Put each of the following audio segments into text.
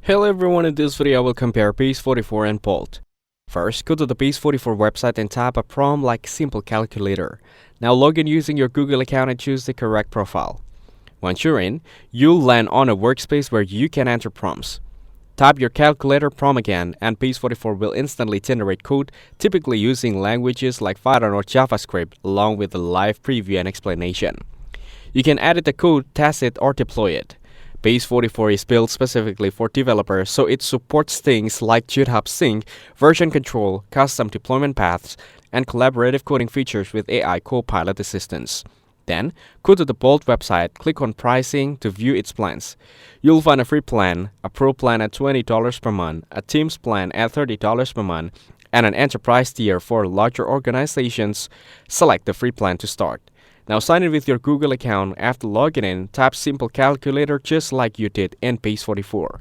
Hello everyone, in this video I will compare Base44 and Bolt. First, go to the Base44 website and type a prompt like simple calculator. Now log in using your Google account and choose the correct profile. Once you're in, you'll land on a workspace where you can enter prompts. Type your calculator prompt again and Base44 will instantly generate code, typically using languages like Python or JavaScript along with a live preview and explanation. You can edit the code, test it, or deploy it. Base44 is built specifically for developers, so it supports things like GitHub Sync, version control, custom deployment paths, and collaborative coding features with AI Copilot assistance. Then, go to the Bolt website, click on Pricing to view its plans. You'll find a free plan, a pro plan at $20 per month, a Teams plan at $30 per month, and an enterprise tier for larger organizations. Select the free plan to start. Now sign in with your Google account. After logging in, type simple calculator just like you did in Base44.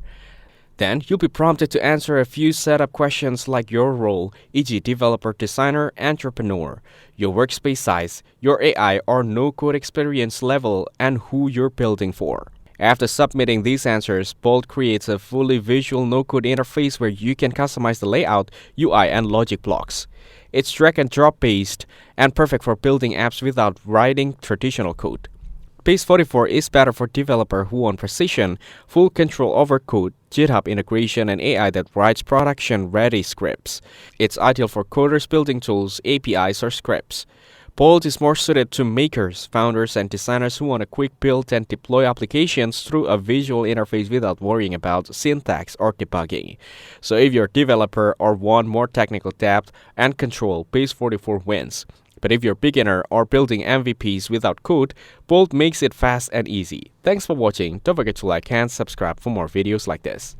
Then you'll be prompted to answer a few setup questions like your role, e.g. developer, designer, entrepreneur, your workspace size, your AI or no-code experience level, and who you're building for. After submitting these answers, Bolt creates a fully visual no-code interface where you can customize the layout, UI, and logic blocks. It's drag and drop based and perfect for building apps without writing traditional code. Base44 is better for developers who want precision, full control over code, GitHub integration, and AI that writes production-ready scripts. It's ideal for coders building tools, APIs, or scripts. Bolt is more suited to makers, founders, and designers who want a quick build and deploy applications through a visual interface without worrying about syntax or debugging. So if you're a developer or want more technical depth and control, Base44 wins. But if you're a beginner or building MVPs without code, Bolt makes it fast and easy. Thanks for watching. Don't forget to like and subscribe for more videos like this.